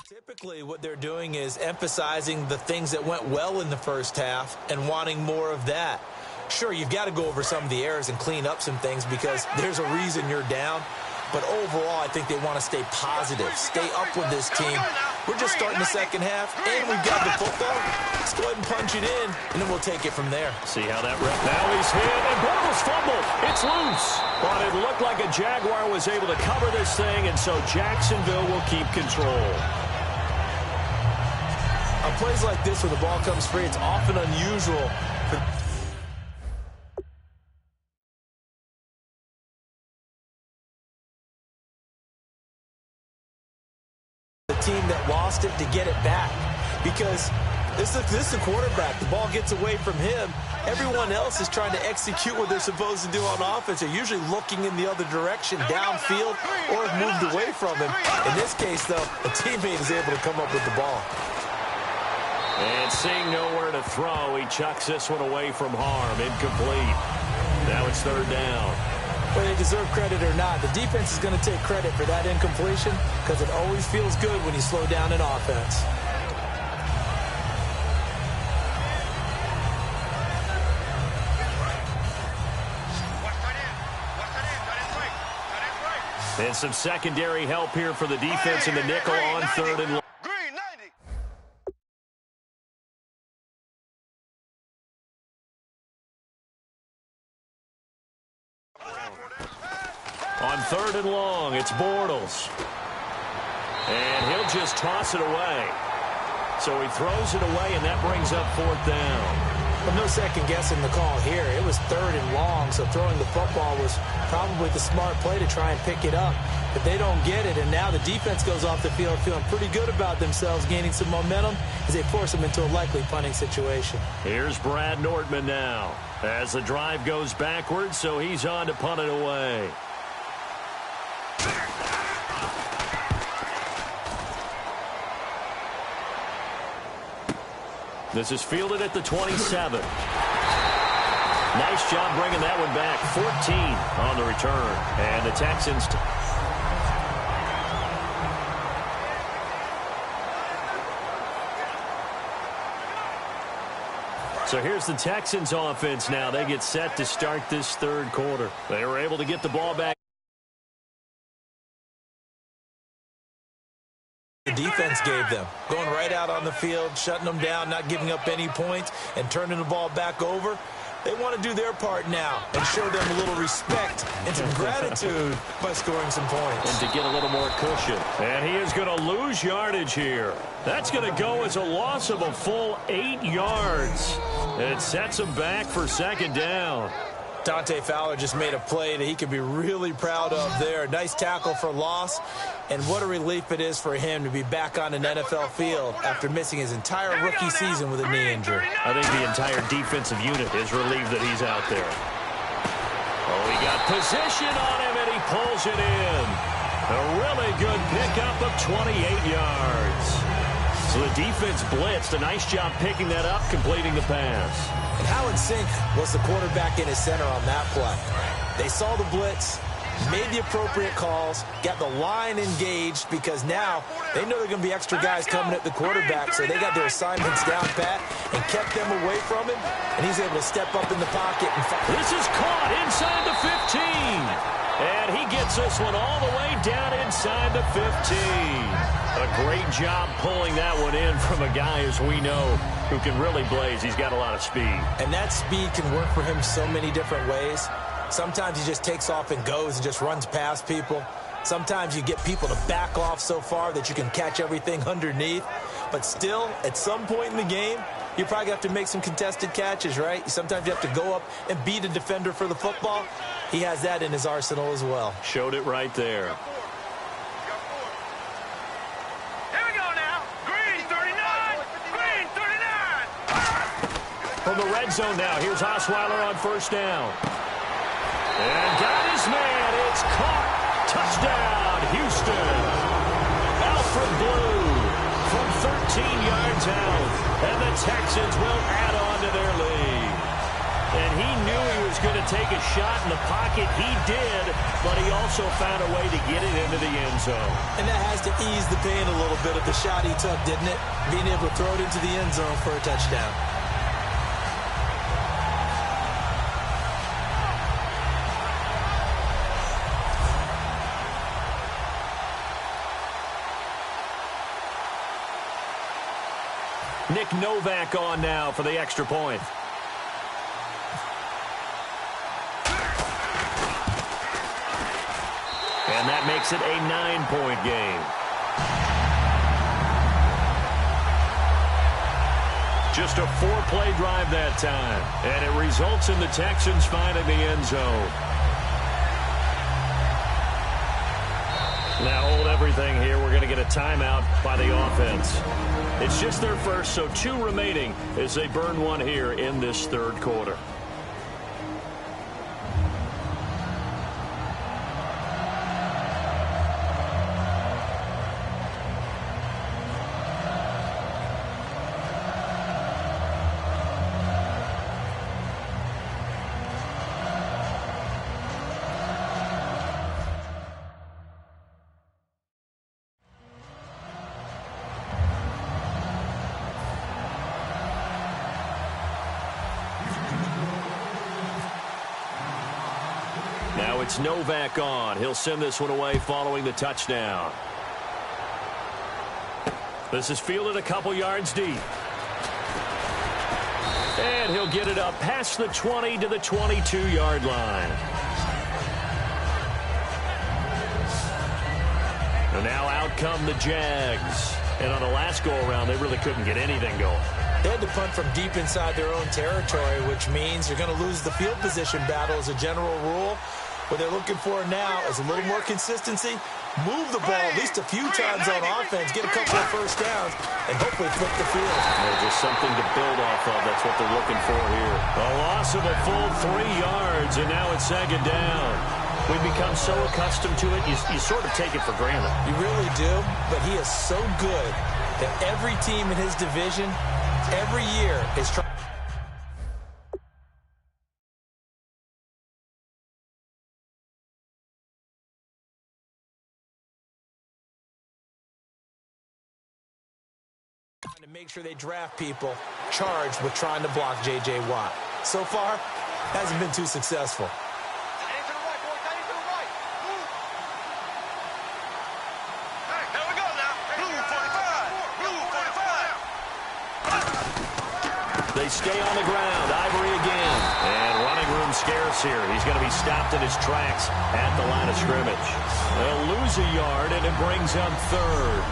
Typically, what they're doing is emphasizing the things that went well in the first half and wanting more of that. Sure, you've got to go over some of the errors and clean up some things because there's a reason you're down. But overall, I think they want to stay positive, stay up with this team. We're just starting the second half, and we've got the football. Let's go ahead and punch it in, and then we'll take it from there. See how that rep. Now he's hit, and Bortles fumbled. It's loose. But it looked like a Jaguar was able to cover this thing, and so Jacksonville will keep control. On plays like this where the ball comes free, it's often unusual for team that lost it to get it back, because this is the quarterback. The ball gets away from him. Everyone else is trying to execute what they're supposed to do on offense. They're usually looking in the other direction, downfield, or have moved away from him. In this case, though, a teammate is able to come up with the ball. And seeing nowhere to throw, he chucks this one away from harm. Incomplete. Now it's third down. Whether they deserve credit or not, the defense is going to take credit for that incompletion because it always feels good when you slow down in offense. And some secondary help here for the defense in the nickel on third and long. On third and long, it's Bortles. And he'll just toss it away. So he throws it away, and that brings up fourth down. Well, no second guessing the call here. It was third and long, so throwing the football was probably the smart play to try and pick it up. But they don't get it, and now the defense goes off the field feeling pretty good about themselves, gaining some momentum as they force them into a likely punting situation. Here's Brad Nordman now as the drive goes backwards, so he's on to punt it away. This is fielded at the 27. Nice job bringing that one back. 14 on the return. And the Texans... So here's the Texans offense now. They get set to start this third quarter. They were able to get the ball back. The defense gave them, going right out on the field, shutting them down, not giving up any points, and turning the ball back over. They want to do their part now and show them a little respect and some gratitude by scoring some points. And to get a little more cushion. And he is going to lose yardage here. That's going to go as a loss of a full 8 yards. And it sets him back for second down. Dante Fowler just made a play that he could be really proud of there. Nice tackle for loss, and what a relief it is for him to be back on an NFL field after missing his entire rookie season with a knee injury. I think the entire defensive unit is relieved that he's out there. Oh, he got position on him, and he pulls it in. A really good pickup of 28 yards. So the defense blitzed. A nice job picking that up, completing the pass. And how in sync was the quarterback in his center on that play? They saw the blitz, made the appropriate calls, got the line engaged because now they know they're going to be extra guys coming at the quarterback, so they got their assignments down pat and kept them away from him, and he's able to step up in the pocket. And this is caught inside the 15, and he gets this one all the way down inside the 15. A great job pulling that one in from a guy, as we know, who can really blaze. He's got a lot of speed. And that speed can work for him so many different ways. Sometimes he just takes off and goes and just runs past people. Sometimes you get people to back off so far that you can catch everything underneath. But still, at some point in the game, you probably have to make some contested catches, right? Sometimes you have to go up and beat a defender for the football. He has that in his arsenal as well. Showed it right there. From the red zone now, here's Osweiler on first down. And got his man. It's caught. Touchdown, Houston. Alfred Blue from 13 yards out. And the Texans will add on to their lead. And he knew he was going to take a shot in the pocket. He did, but he also found a way to get it into the end zone. And that has to ease the pain a little bit of the shot he took, didn't it? Being able to throw it into the end zone for a touchdown. Nick Novak on now for the extra point. And that makes it a 9-point game. Just a 4-play drive that time. And it results in the Texans finding the end zone. Now hold everything here. We're going to get a timeout by the offense. It's just their first, so 2 remaining as they burn one here in this third quarter. Now it's Novak on. He'll send this one away following the touchdown. This is fielded a couple yards deep. And he'll get it up past the 20 to the 22-yard line. And now out come the Jags. And on the last go-around, they really couldn't get anything going. They had to punt from deep inside their own territory, which means you're going to lose the field position battle as a general rule. What they're looking for now is a little more consistency, move the ball at least a few times on offense, get a couple of first downs, and hopefully flip the field. Just something to build off of. That's what they're looking for here. A loss of a full 3 yards, and now it's second down. We've become so accustomed to it, you sort of take it for granted. You really do, but he is so good that every team in his division, every year, is trying to make sure they draft people charged with trying to block J.J. Watt. So far, hasn't been too successful. They stay on the ground. Ivory again. And running room scarce here. He's going to be stopped in his tracks at the line of scrimmage. They'll lose a yard, and it brings up third.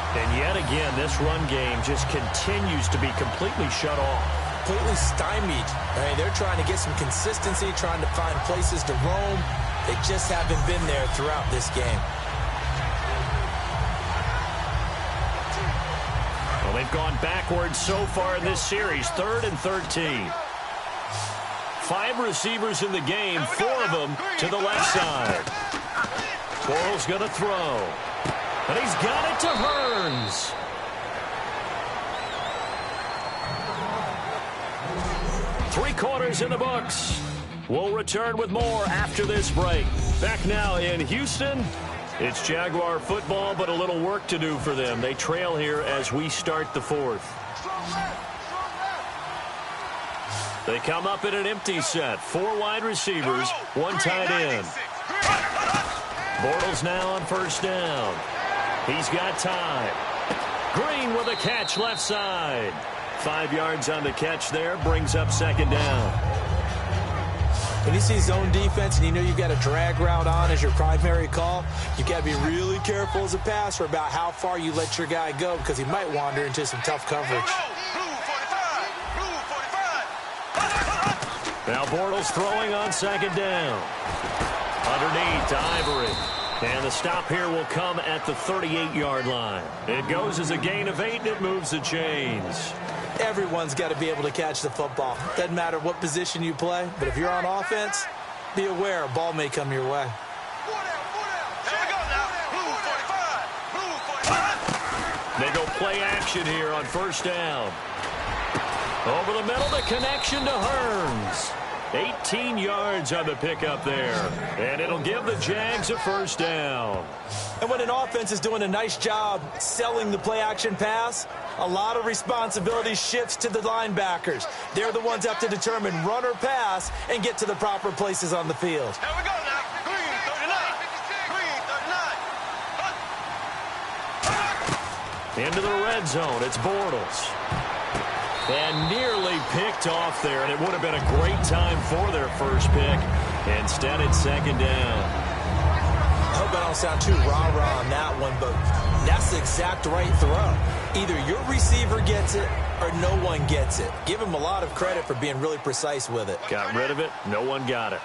And yet again, this run game just continues to be completely shut off. Completely stymied. I mean, they're trying to get some consistency, trying to find places to roam. They just haven't been there throughout this game. Well, they've gone backwards so far in this series, 3rd and 13. 5 receivers in the game, 4 of them to the left side. Bortles going to throw. And he's got it to Hearns. Three quarters in the books. We'll return with more after this break. Back now in Houston. It's Jaguar football, but a little work to do for them. They trail here as we start the 4th. They come up in an empty set. 4 wide receivers, 1 tight end. Bortles now on first down. He's got time. Green with a catch left side. 5 yards on the catch there. Brings up second down. When you see zone defense and you know you've got a drag route on as your primary call, you've got to be really careful as a passer about how far you let your guy go because he might wander into some tough coverage. Now Bortles throwing on second down. Underneath to Ivory. And the stop here will come at the 38-yard line. It goes as a gain of 8, and it moves the chains. Everyone's got to be able to catch the football. Doesn't matter what position you play, but if you're on offense, be aware a ball may come your way. They go play action here on first down. Over the middle, the connection to Hearns. 18 yards on the pickup there. And it'll give the Jags a first down. And when an offense is doing a nice job selling the play-action pass, a lot of responsibility shifts to the linebackers. They're the ones that have to determine run or pass and get to the proper places on the field. Here we go now. Green 39. Green 39. Into the red zone. It's Bortles. And nearly picked off there, and it would have been a great time for their first pick. Instead, it's second down. I hope I don't sound too rah-rah on that one, but that's the exact right throw. Either your receiver gets it or no one gets it. Give him a lot of credit for being really precise with it. Got rid of it. No one got it.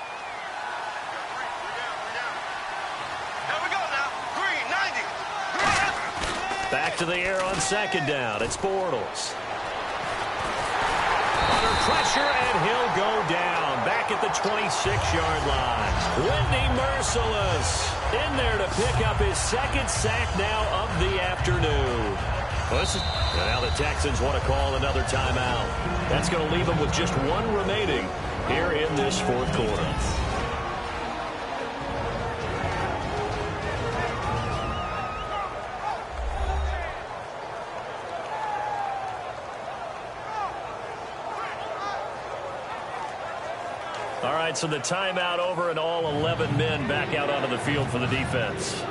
Here we go now. Green 90. Back to the air on second down. It's Bortles. Under pressure, and he'll go down. Back at the 26-yard line. Whitney Merciless in there to pick up his second sack now of the afternoon. And now the Texans want to call another timeout. That's going to leave them with just one remaining here in this fourth quarter. All right, so the timeout over and all 11 men back out onto the field for the defense.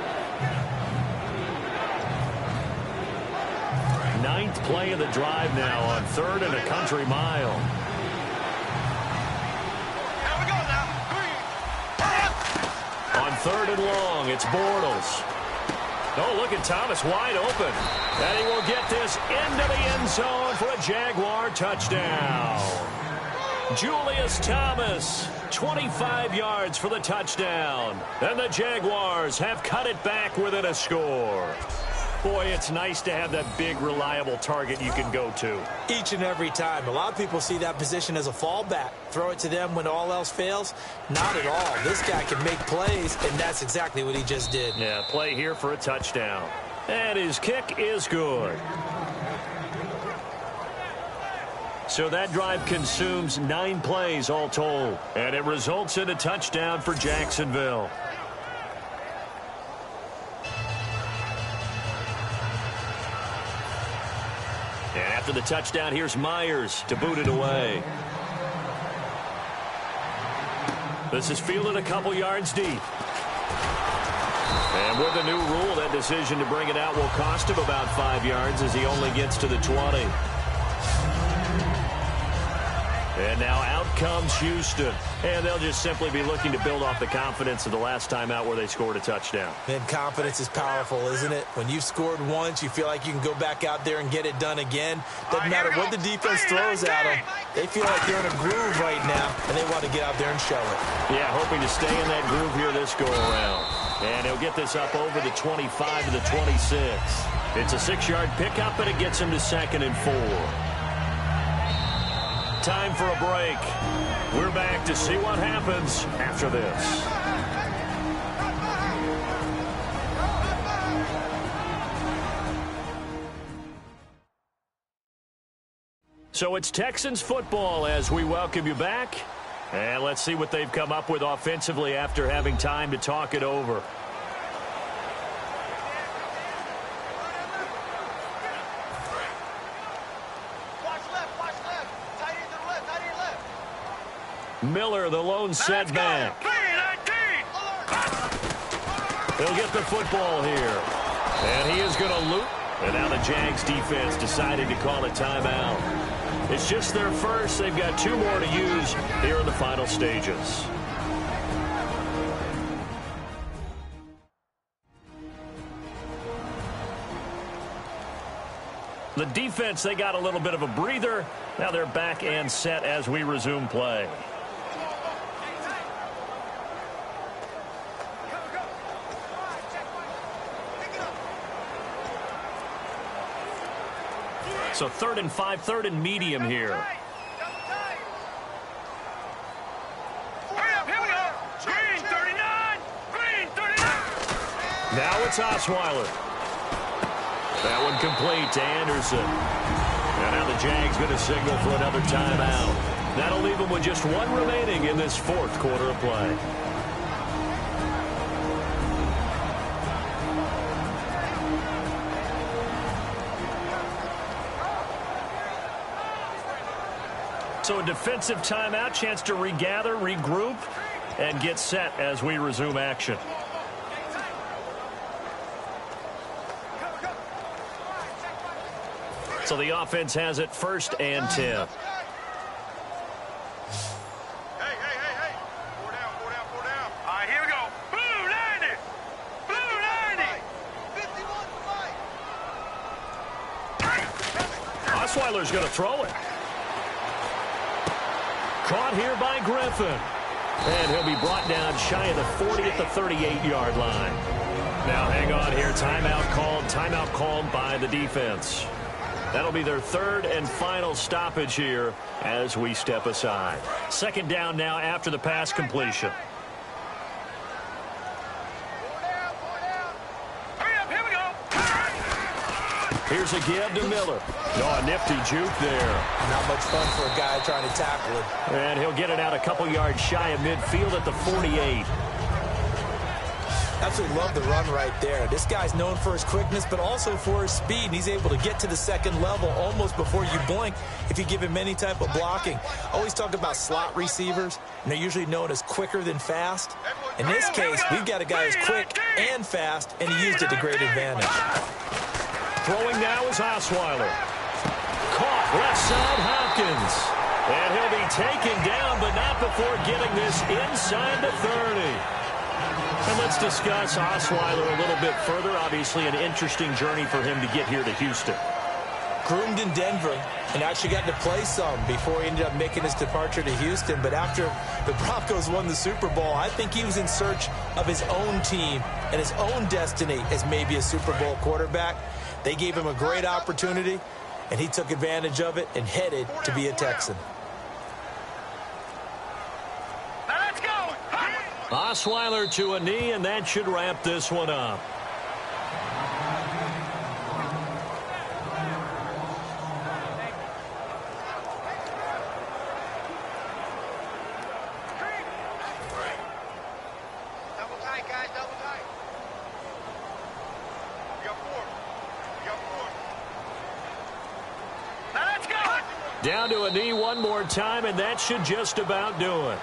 Ninth play of the drive now on 3rd and a country mile. Here we go now. Green. On 3rd and long, it's Bortles. Oh, look at Thomas wide open. And he will get this into the end zone for a Jaguar touchdown. Julius Thomas, 25 yards for the touchdown. And the Jaguars have cut it back within a score. Boy, it's nice to have that big, reliable target you can go to. Each and every time. A lot of people see that position as a fallback. Throw it to them when all else fails. Not at all. This guy can make plays, and that's exactly what he just did. Yeah, play here for a touchdown. And his kick is good. So that drive consumes 9 plays all told. And it results in a touchdown for Jacksonville. And after the touchdown, here's Myers to boot it away. This is fielded a couple yards deep. And with the new rule, that decision to bring it out will cost him about 5 yards as he only gets to the 20. And now out comes Houston. And they'll just simply be looking to build off the confidence of the last time out where they scored a touchdown. And confidence is powerful, isn't it? When you've scored once, you feel like you can go back out there and get it done again. Doesn't matter what the defense throws at them. They feel like they're in a groove right now, and they want to get out there and show it. Yeah, hoping to stay in that groove here this go-around. And he'll get this up over the 25 to the 26. It's a 6-yard pickup, and it gets him to 2nd and 4. Time for a break. We're back to see what happens after this. So it's Texans football as we welcome you back. And let's see what they've come up with offensively after having time to talk it over. Miller, the lone setback. He'll get the football here. And he is going to loop. And now the Jags defense decided to call a timeout. It's just their first. They've got 2 more to use here in the final stages. The defense, they got a little bit of a breather. Now they're back and set as we resume play. So 3rd and 5, 3rd and medium here. Green 39. Green 39. Now it's Osweiler. That one complete to Anderson. And now the Jags going to signal for another timeout. That'll leave them with just one remaining in this fourth quarter of play. So a defensive timeout, chance to regather, regroup, and get set as we resume action. So the offense has it 1st and 10. Hey. Four down. All right, here we go. Blue 90. Blue 90. Osweiler's going to throw it. Caught here by Griffin. And he'll be brought down shy of the 40 at the 38-yard line. Now hang on here. Timeout called by the defense. That'll be their 3rd and final stoppage here as we step aside. 2nd down now after the pass completion. Hurry up, here we go. Here's a give to Miller. Oh, a nifty juke there. Not much fun for a guy trying to tackle it. And he'll get it out a couple yards shy of midfield at the 48. Absolutely love the run right there. This guy's known for his quickness, but also for his speed. And he's able to get to the 2nd level almost before you blink if you give him any type of blocking. Always talk about slot receivers, and they're usually known as quicker than fast. In this case, we've got a guy who's quick and fast, and he used it to great advantage. Throwing now is Osweiler. Caught left side Hopkins. And he'll be taken down, but not before getting this inside the 30. And let's discuss Osweiler a little bit further. Obviously, an interesting journey for him to get here to Houston. Groomed in Denver and actually got to play some before he ended up making his departure to Houston. But after the Broncos won the Super Bowl, I think he was in search of his own team and his own destiny as maybe a Super Bowl quarterback. They gave him a great opportunity, and he took advantage of it and headed to be a Texan. Osweiler to a knee, and that should wrap this one up. Double tight, guys, double tight. You got four. Now let's go. Down to a knee one more time, and that should just about do it.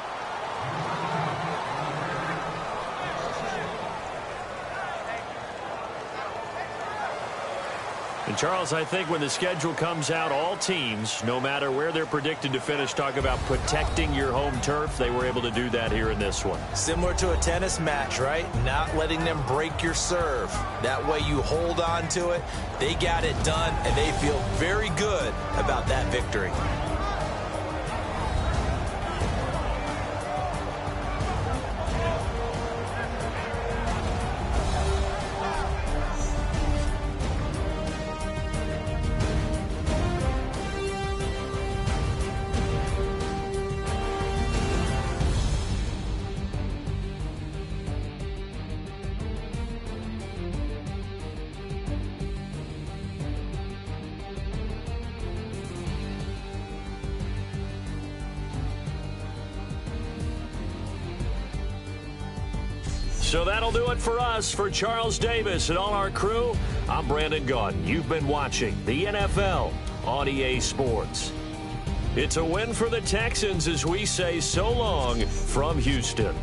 And Charles, I think when the schedule comes out, all teams, no matter where they're predicted to finish, talk about protecting your home turf. They were able to do that here in this one. Similar to a tennis match, right? Not letting them break your serve. That way you hold on to it. They got it done, and they feel very good about that victory. So that'll do it for us. For Charles Davis and all our crew, I'm Brandon Gaudin. You've been watching the NFL on EA Sports. It's a win for the Texans as we say so long from Houston.